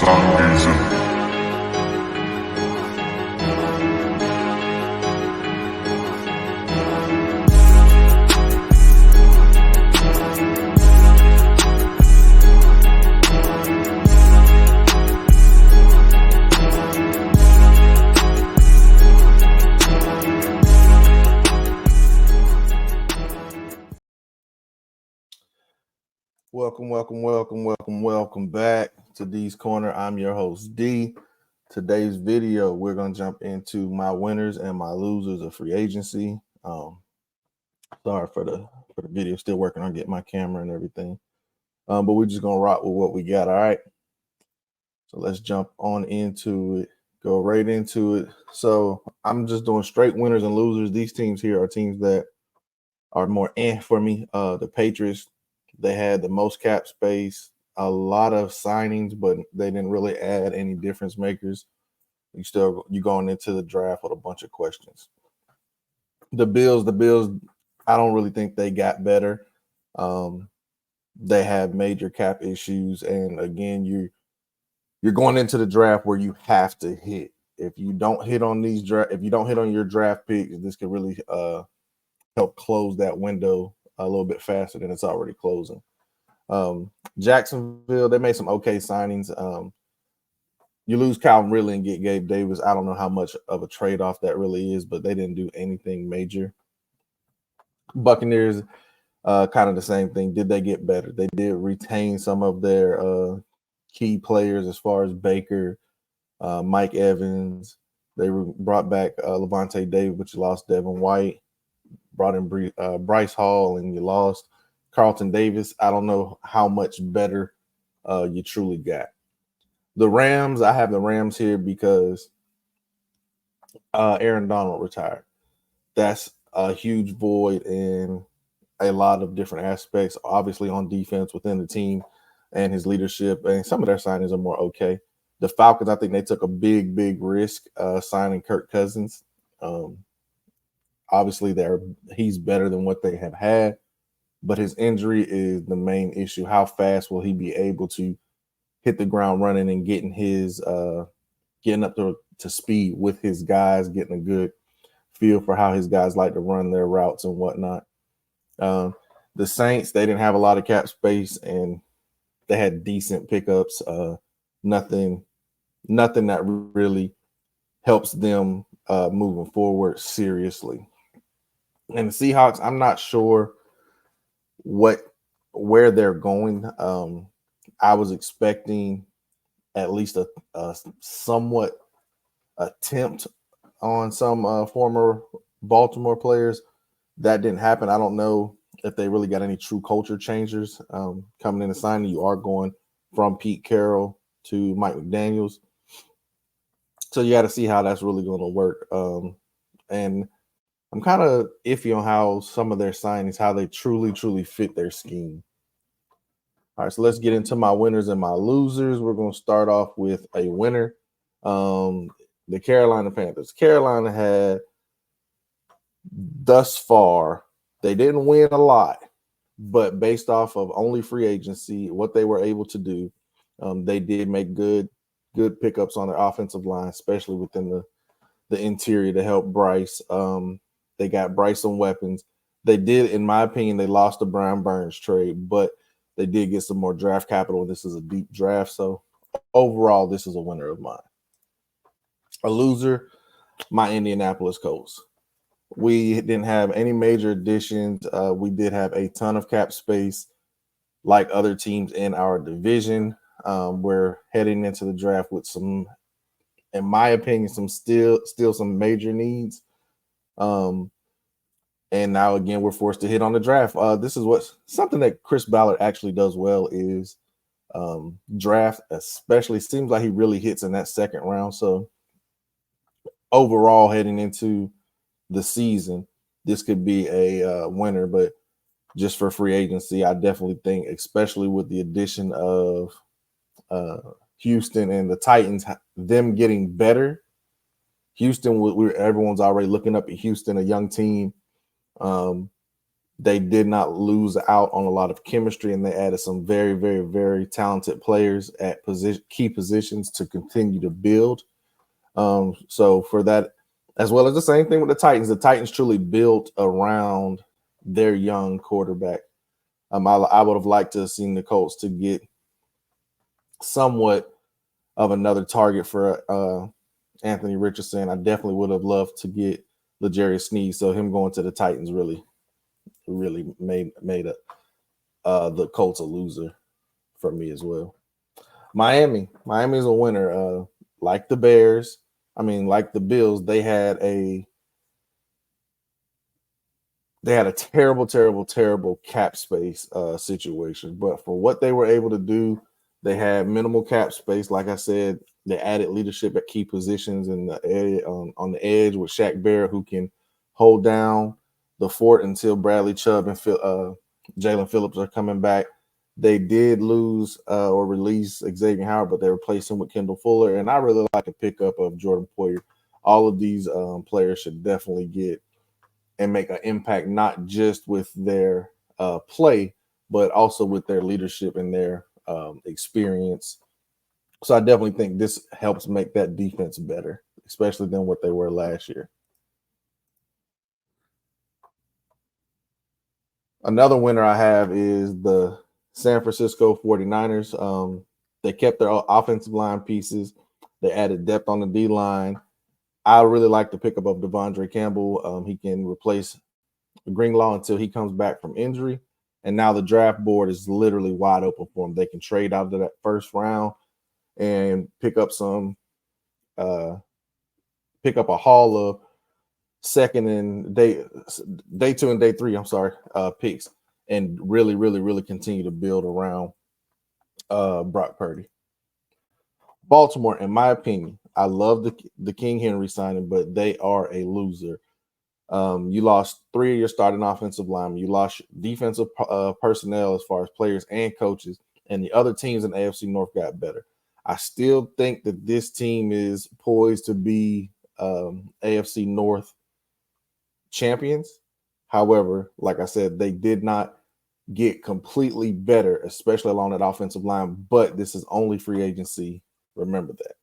Stargazer. Welcome back to D's Corner. I'm your host, D. Today's video, we're going to jump into my winners and my losers of free agency. Sorry for the video, still working on getting my camera and everything. But we're just going to rock with what we got, all right? So let's jump on into it, go right into it. So I'm just doing straight winners and losers. These teams here are teams that are more for me. The Patriots, they had the most cap space, a lot of signings, but they didn't really add any difference makers. You going into the draft with a bunch of questions. The Bills, I don't really think they got better. They have major cap issues, and again, you're going into the draft where you have to hit. If you don't hit on your draft picks, this could really help close that window a little bit faster than it's already closing. Jacksonville, they made some okay signings. You lose Calvin Ridley and get Gabe Davis. I don't know how much of a trade-off that really is, but they didn't do anything major. Buccaneers, kind of the same thing. Did they get better? They did retain some of their key players as far as Baker, Mike Evans. They brought back Levante David, but you lost Devin White. Brought in Bryce Hall, and you lost Carlton Davis. I don't know how much better you truly got. The Rams, I have the Rams here because Aaron Donald retired. That's a huge void in a lot of different aspects, obviously on defense within the team and his leadership, and some of their signings are more okay. The Falcons, I think they took a big risk signing Kirk Cousins. Obviously, he's better than what they have had, but his injury is the main issue. How fast will he be able to hit the ground running and getting up to speed with his guys, getting a good feel for how his guys like to run their routes and whatnot. The Saints, they didn't have a lot of cap space and they had decent pickups. Nothing that really helps them moving forward seriously. And the Seahawks, I'm not sure where they're going. I was expecting at least a somewhat attempt on some former Baltimore players. That didn't happen. I don't know if they really got any true culture changers coming in and signing. You are going from Pete Carroll to Mike McDaniels. So you got to see how that's really going to work. And I'm kind of iffy on how some of their signings, how they truly fit their scheme. All right, so let's get into my winners and my losers. We're going to start off with a winner. The Carolina Panthers. Carolina had, thus far, they didn't win a lot, but based off of only free agency, what they were able to do, they did make good pickups on their offensive line, especially within the interior to help Bryce. They got Bryce some weapons. They did, in my opinion, they lost the Brian Burns trade, but they did get some more draft capital. This is a deep draft, so overall, this is a winner of mine. A loser, my Indianapolis Colts. We didn't have any major additions. We did have a ton of cap space, like other teams in our division. We're heading into the draft with some, in my opinion, still some major needs. And now again, we're forced to hit on the draft. This is something that Chris Ballard actually does well is draft, especially. Seems like he really hits in that second round. So overall, heading into the season, this could be a winner. But just for free agency, I definitely think, especially with the addition of Houston and the Titans, them getting better. Houston, everyone's already looking up at Houston, a young team. They did not lose out on a lot of chemistry, and they added some very, very, very talented players at key positions to continue to build. So for that, as well as the same thing with the Titans truly built around their young quarterback. I would have liked to have seen the Colts to get somewhat of another target for Anthony Richardson. I definitely would have loved to get L'Jarius Sneed. So him going to the Titans really made the Colts a loser for me as well. Miami is a winner. Like the Bears, like the Bills, they had a terrible, terrible, terrible cap space situation. But for what they were able to do, they had minimal cap space. Like I said, they added leadership at key positions in the area, on the edge with Shaq Barrett, who can hold down the fort until Bradley Chubb and Jalen Phillips are coming back. They did lose or release Xavier Howard, but they replaced him with Kendall Fuller. And I really like the pickup of Jordan Poyer. All of these players should definitely get and make an impact, not just with their play, but also with their leadership and their experience. So I definitely think this helps make that defense better, especially than what they were last year. Another winner I have is the San Francisco 49ers. They kept their offensive line pieces. They added depth on the D line. I really like the pickup of Devondre Campbell. He can replace Greenlaw until he comes back from injury. And now the draft board is literally wide open for them. They can trade out of that first round and pick up a haul of second and day 2 and day 3, picks, and really, really, really continue to build around Brock Purdy. Baltimore, in my opinion, I love the King Henry signing, but they are a loser. You lost 3 of your starting offensive linemen. You lost defensive personnel as far as players and coaches, and the other teams in AFC North got better. I still think that this team is poised to be AFC North champions. However, like I said, they did not get completely better, especially along that offensive line, but this is only free agency. Remember that.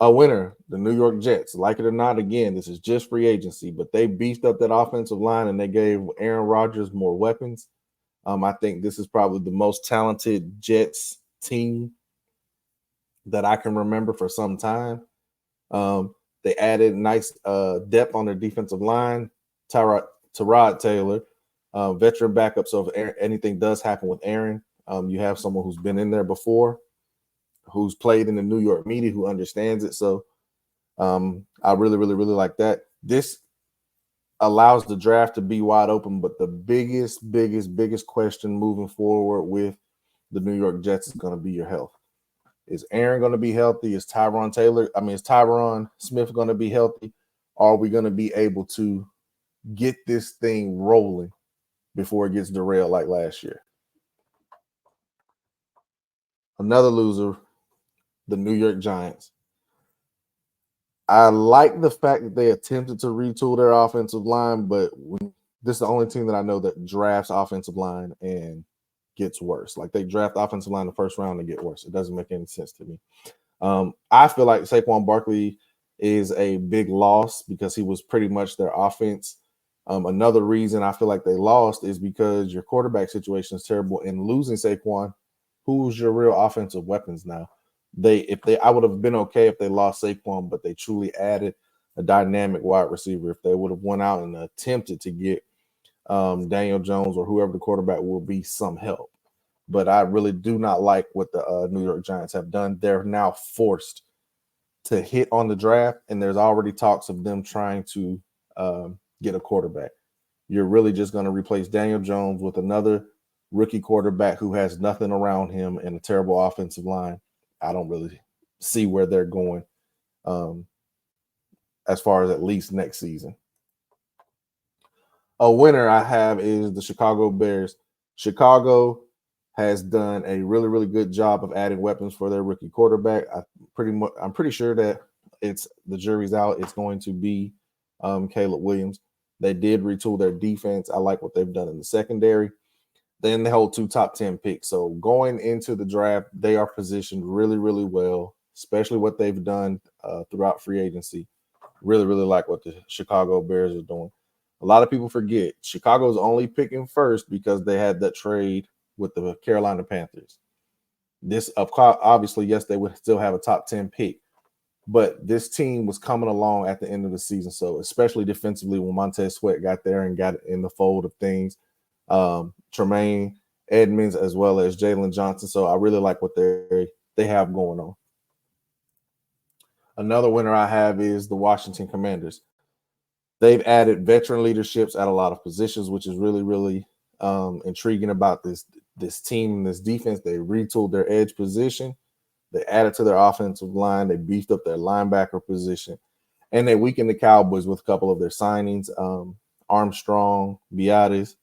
A winner, the New York Jets. Like it or not, again, this is just free agency, but they beefed up that offensive line and they gave Aaron Rodgers more weapons. I think this is probably the most talented Jets team that I can remember for some time. They added nice depth on their defensive line. Tyrod Taylor, veteran backup. So if anything does happen with Aaron, you have someone who's been in there before, who's played in the New York media, who understands it. So I really, really, really like that. This allows the draft to be wide open, but the biggest question moving forward with the New York Jets is going to be your health. Is Aaron going to be healthy? Is Tyron Smith going to be healthy? Are we going to be able to get this thing rolling before it gets derailed like last year? Another loser, the New York Giants. I like the fact that they attempted to retool their offensive line, but this is the only team that I know that drafts offensive line and gets worse. Like, they draft offensive line in the first round and get worse. It doesn't make any sense to me. I feel like Saquon Barkley is a big loss because he was pretty much their offense. Another reason I feel like they lost is because your quarterback situation is terrible, and losing Saquon, who's your real offensive weapons now? I would have been okay if they lost Saquon, but they truly added a dynamic wide receiver. If they would have went out and attempted to get Daniel Jones or whoever the quarterback will be some help. But I really do not like what the New York Giants have done. They're now forced to hit on the draft, and there's already talks of them trying to get a quarterback. You're really just going to replace Daniel Jones with another rookie quarterback who has nothing around him and a terrible offensive line. I don't really see where they're going as far as at least next season. A winner I have is the Chicago Bears. Chicago has done a really, really good job of adding weapons for their rookie quarterback. I'm pretty sure that the jury's out. It's going to be Caleb Williams. They did retool their defense. I like what they've done in the secondary. Then they hold 2 top 10 picks. So going into the draft, they are positioned really, really well, especially what they've done throughout free agency. Really, really like what the Chicago Bears are doing. A lot of people forget Chicago's only picking first because they had that trade with the Carolina Panthers. This, obviously, yes, they would still have a top 10 pick, but this team was coming along at the end of the season. So especially defensively, when Montez Sweat got there and got in the fold of things, Tremaine Edmonds as well as Jalen Johnson. So I really like what they have going on. Another winner I have is the Washington Commanders. They've added veteran leaderships at a lot of positions, which is really, really intriguing about this team and this defense. They retooled their edge position. They added to their offensive line. They beefed up their linebacker position. And they weakened the Cowboys with a couple of their signings, Armstrong, Biadasz,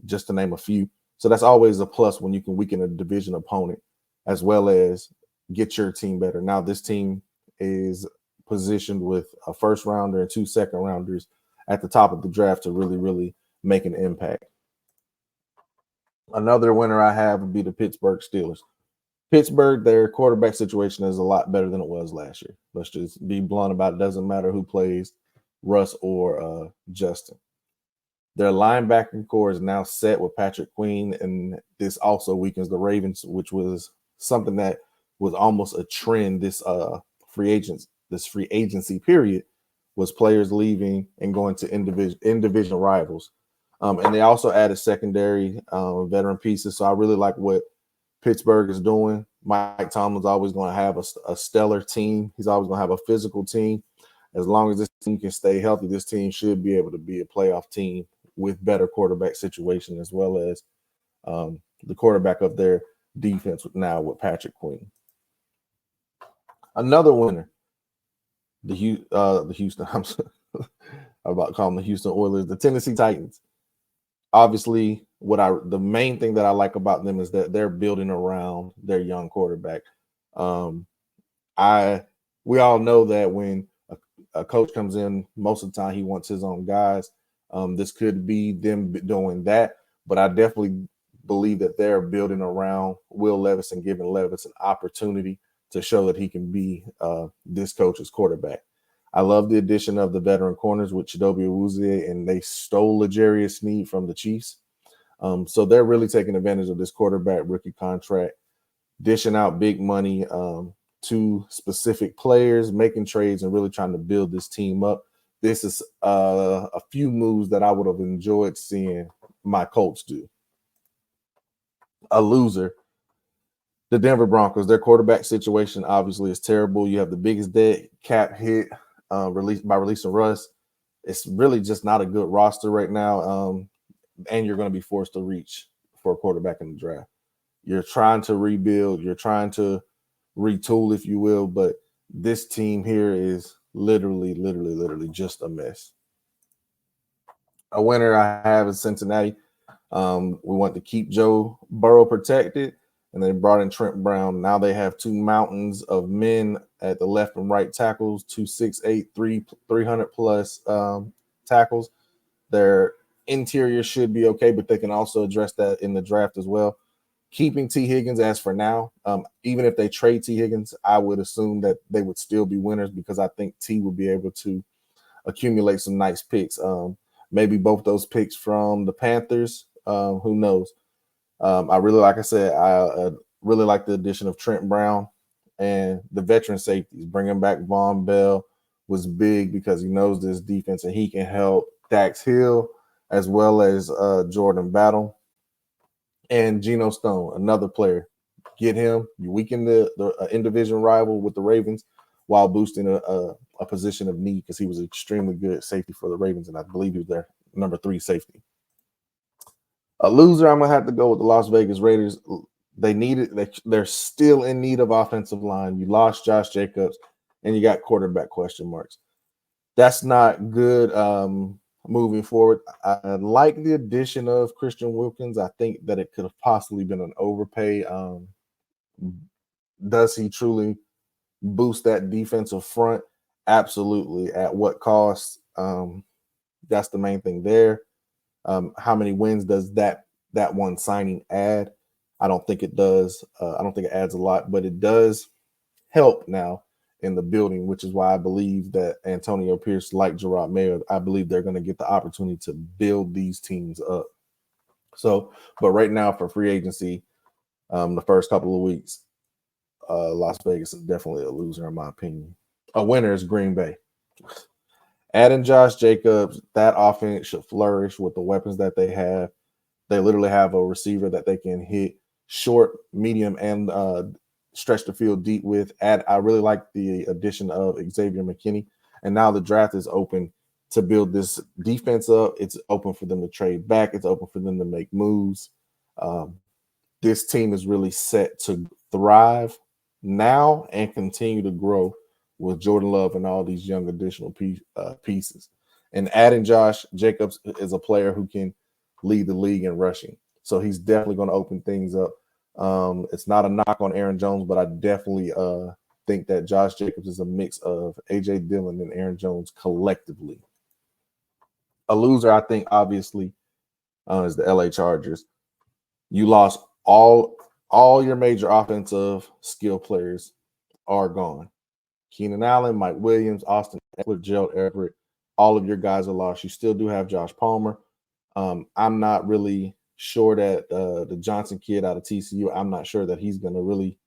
just to name a few. So that's always a plus when you can weaken a division opponent as well as get your team better. Now this team is positioned with a first rounder and 2 second rounders at the top of the draft to really, really make an impact. Another winner I have would be the Pittsburgh Steelers. Pittsburgh, their quarterback situation is a lot better than it was last year. Let's just be blunt about it. Doesn't matter who plays, Russ or Justin. Their linebacking core is now set with Patrick Queen, and this also weakens the Ravens, which was something that was almost a trend this free agency period, was players leaving and going to in division rivals. And they also added secondary veteran pieces. So I really like what Pittsburgh is doing. Mike Tomlin's always going to have a stellar team. He's always going to have a physical team. As long as this team can stay healthy, this team should be able to be a playoff team with better quarterback situation, as well as the quarterback of their defense now with Patrick Queen. Another winner, the Houston, I'm about to call them the Houston Oilers, the Tennessee Titans. Obviously, the main thing that I like about them is that they're building around their young quarterback. We all know that when a coach comes in, most of the time he wants his own guys. This could be them doing that, but I definitely believe that they're building around Will Levis and giving Levis an opportunity to show that he can be this coach's quarterback. I love the addition of the veteran corners with Chidobe Awuzie, and they stole L'Jarius Sneed from the Chiefs. So they're really taking advantage of this quarterback rookie contract, dishing out big money to specific players, making trades, and really trying to build this team up. This is a few moves that I would have enjoyed seeing my Colts do. A loser, the Denver Broncos. Their quarterback situation obviously is terrible. You have the biggest dead cap hit releasing Russ. It's really just not a good roster right now. And you're going to be forced to reach for a quarterback in the draft. You're trying to rebuild. You're trying to retool, if you will. But this team here is literally just a mess. A winner I have is Cincinnati. We want to keep Joe Burrow protected, and they brought in Trent Brown. Now they have 2 mountains of men at the left and right tackles, 2 6'8", 300 plus tackles. Their interior should be okay, but they can also address that in the draft as well. Keeping T. Higgins as for now, even if they trade T. Higgins, I would assume that they would still be winners because I think T will be able to accumulate some nice picks. Maybe both those picks from the Panthers. Who knows? I really like the addition of Trent Brown and the veteran safeties. Bringing back Von Bell was big because he knows this defense and he can help Dax Hill as well as Jordan Battle and Geno Stone, another player. Get him. You weaken the in-division rival with the Ravens while boosting a position of need because he was extremely good safety for the Ravens, and I believe he was their number 3 safety. A loser, I'm gonna have to go with the Las Vegas Raiders. They're still in need of offensive line. You lost Josh Jacobs, and you got quarterback question marks. That's not good moving forward. I like the addition of Christian Wilkins. I think that it could have possibly been an overpay. Does he truly boost that defensive front? Absolutely. At what cost? That's the main thing there. How many wins does that one signing add? I don't think it does. I don't think it adds a lot, but it does help now in the building, which is why I believe that Antonio Pierce, like Gerard Mayer, I believe they're going to get the opportunity to build these teams up. So, but right now for free agency, the first couple of weeks, Las Vegas is definitely a loser in my opinion. A winner is Green Bay. Adding Josh Jacobs, that offense should flourish with the weapons that they have. They literally have a receiver that they can hit short, medium, and stretch the field deep with. I really like the addition of Xavier McKinney. And now the draft is open to build this defense up. It's open for them to trade back. It's open for them to make moves. This team is really set to thrive now and continue to grow with Jordan Love and all these young additional pieces. And adding Josh Jacobs is a player who can lead the league in rushing. So he's definitely going to open things up. It's not a knock on Aaron Jones, but I definitely think that Josh Jacobs is a mix of A.J. Dillon and Aaron Jones collectively. A loser, I think, obviously, is the L.A. Chargers. You lost all your major offensive skill players are gone. Keenan Allen, Mike Williams, Austin Ekeler, Gerald Everett, all of your guys are lost. You still do have Josh Palmer. I'm not really sure that the Johnson kid out of TCU, I'm not sure that he's going to really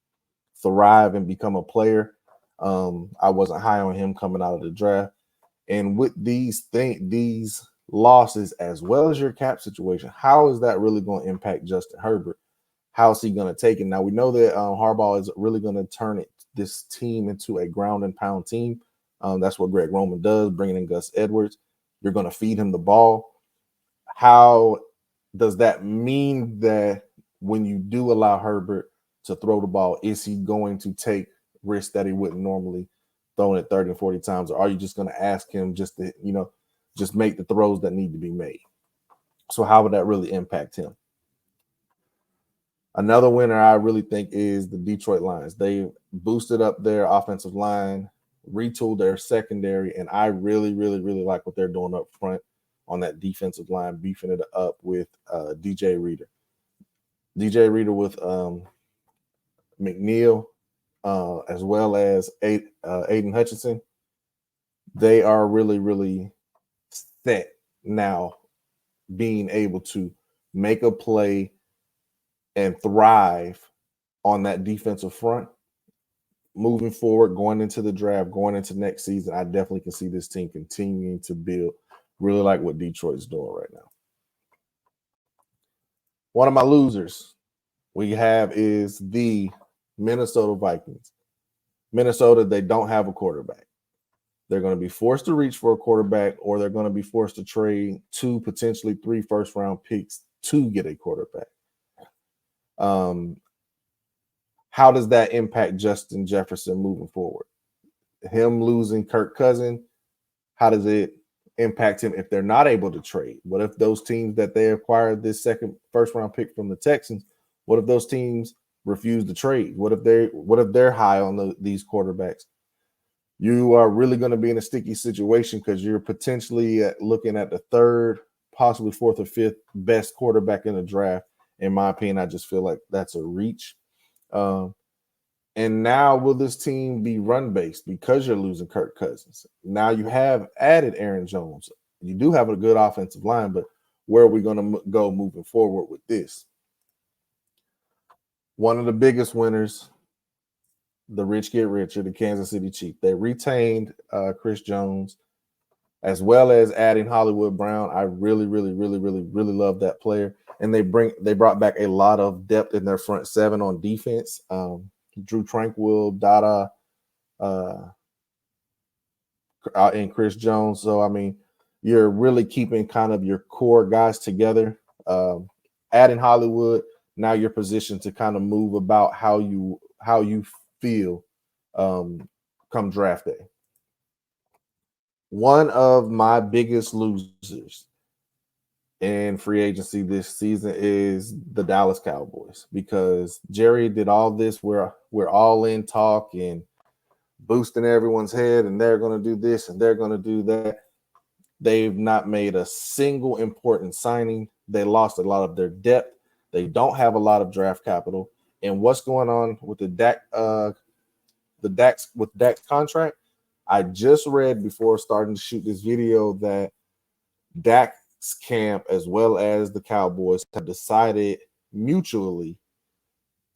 thrive and become a player. I wasn't high on him coming out of the draft. And with these losses, as well as your cap situation, how is that really going to impact Justin Herbert? How is he going to take it? Now, we know that Harbaugh is really going to turn this team into a ground and pound team. That's what Greg Roman does, bringing in Gus Edwards. You're going to feed him the ball. How does that mean that when you do allow Herbert to throw the ball, is he going to take risks that he wouldn't normally throwing it 30 and 40 times? Or are you just going to ask him just to, just make the throws that need to be made? So how would that really impact him? Another winner I really think is the Detroit Lions. They boosted up their offensive line, retooled their secondary, and I really, really, really like what they're doing up front on that defensive line, beefing it up with DJ Reader. DJ Reader with McNeil, as well as Aiden Hutchinson. They are really, really set now, being able to make a play and thrive on that defensive front. Moving forward, going into the draft, going into next season, I definitely can see this team continuing to build, really like what Detroit's doing right now. One of my losers we have is the Minnesota Vikings. Minnesota, they don't have a quarterback. They're going to be forced to reach for a quarterback, or they're going to be forced to trade 2, potentially 3 first-round picks to get a quarterback. How does that impact Justin Jefferson moving forward? Him losing Kirk Cousins, how does it impact him if they're not able to trade? What if those teams that they acquired this first-round pick from the Texans, what if those teams refuse to trade? What if they're high on these quarterbacks? You are really going to be in a sticky situation because you're potentially looking at the 3rd, possibly 4th or 5th best quarterback in the draft. In my opinion, I just feel like that's a reach. And now will this team be run-based because you're losing Kirk Cousins? Now you have added Aaron Jones. You do have a good offensive line, but where are we going to go moving forward with this? One of the biggest winners, the rich get richer, the Kansas City Chiefs. They retained Chris Jones, as well as adding Hollywood Brown. I really, really, really, really, really love that player. And they brought back a lot of depth in their front 7 on defense. Drew Tranquill, Dada, and Chris Jones. So, I mean, you're really keeping kind of your core guys together. Adding Hollywood, now you're positioned to kind of move about how you feel come draft day. One of my biggest losers in free agency this season is the Dallas Cowboys, because Jerry did all this. We're all in talk and boosting everyone's head, and they're going to do this and they're going to do that. They've not made a single important signing. They lost a lot of their depth. They don't have a lot of draft capital. And what's going on with the Dak's contract? I just read before starting to shoot this video that Dak's camp, as well as the Cowboys, have decided mutually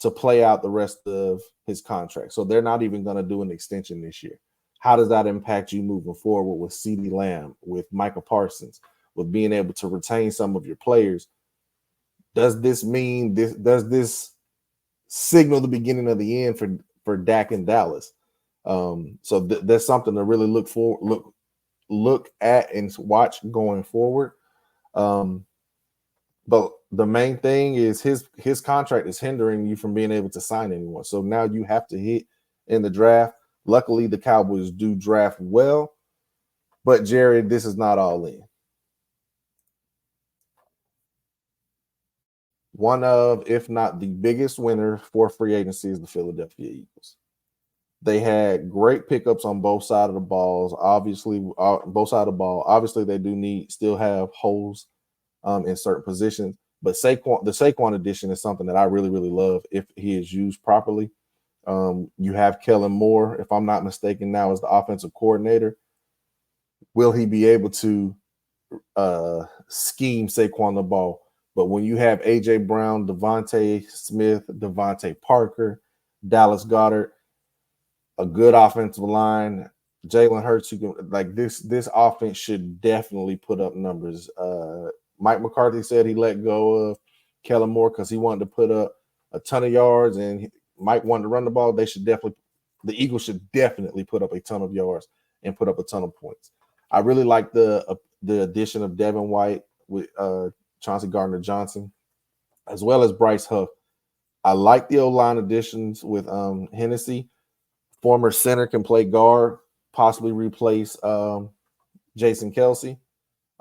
to play out the rest of his contract. So they're not even going to do an extension this year. How does that impact you moving forward with CeeDee Lamb, with Micah Parsons, with being able to retain some of your players? Does this mean this? Does this signal the beginning of the end for Dak in Dallas? So there's something to really look at and watch going forward. But the main thing is his contract is hindering you from being able to sign anyone. So now you have to hit in the draft. Luckily, the Cowboys do draft well, but Jared, this is not all in. One of, if not the biggest winner for free agency is the Philadelphia Eagles. They had great pickups on both sides of the balls. Obviously, both sides of the ball. Obviously, they do still have holes in certain positions. But the Saquon addition is something that I really, really love if he is used properly. You have Kellen Moore, if I'm not mistaken, now as the offensive coordinator. Will he be able to scheme Saquon the ball? But when you have A.J. Brown, Devontae Smith, Devontae Parker, Dallas Goedert, a good offensive line, Jalen Hurts, you can, like this offense should definitely put up numbers. Mike McCarthy said he let go of Kellen Moore because he wanted to put up a ton of yards, and Mike wanted to run the ball. The Eagles should definitely put up a ton of yards and put up a ton of points. I really like the addition of Devin White with Chauncey Gardner-Johnson, as well as Bryce Huff. I like the O-line additions with Hennessy. Former center can play guard, possibly replace Jason Kelce.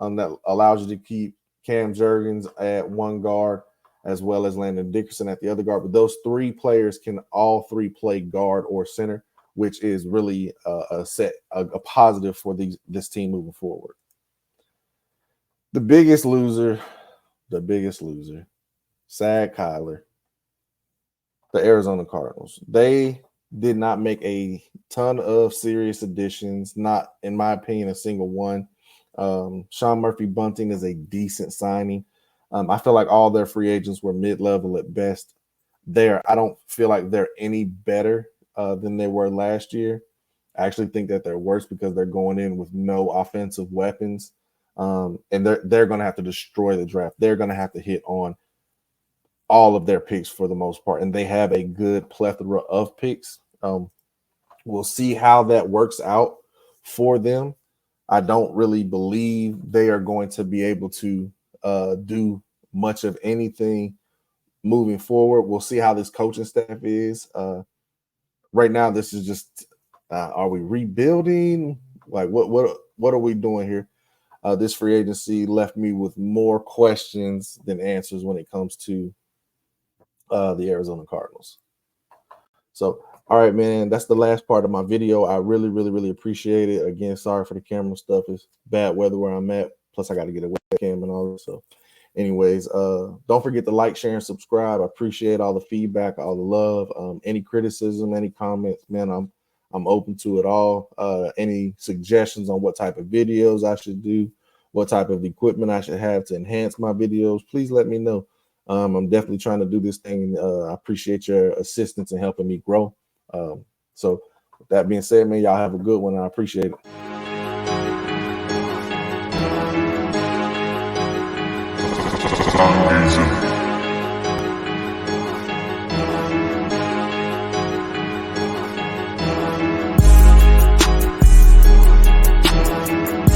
That allows you to keep Cam Jurgens at one guard, as well as Landon Dickerson at the other guard. But those three players can all three play guard or center, which is really a positive for this team moving forward. The biggest loser, sad Kyler, the Arizona Cardinals. They did not make a ton of serious additions, not, in my opinion, a single one. Sean Murphy-Bunting is a decent signing. I feel like all their free agents were mid-level at best. I don't feel like they're any better than they were last year. I actually think that they're worse because they're going in with no offensive weapons. And they're going to have to destroy the draft. They're going to have to hit on all of their picks for the most part. And they have a good plethora of picks. We'll see how that works out for them. I don't really believe they are going to be able to do much of anything moving forward. We'll see how this coaching staff is. Right now, this is just, are we rebuilding? Like, what are we doing here? This free agency left me with more questions than answers when it comes to the Arizona Cardinals. So, all right, man, that's the last part of my video. I really, really, really appreciate it. Again, sorry for the camera stuff. It's bad weather where I'm at. Plus, I got to get a webcam and all this. So, anyways, don't forget to like, share, and subscribe. I appreciate all the feedback, all the love. Any criticism, any comments, man, I'm open to it all. Any suggestions on what type of videos I should do, what type of equipment I should have to enhance my videos, please let me know. I'm definitely trying to do this thing. I appreciate your assistance in helping me grow. So with that being said, man, y'all have a good one. I appreciate it.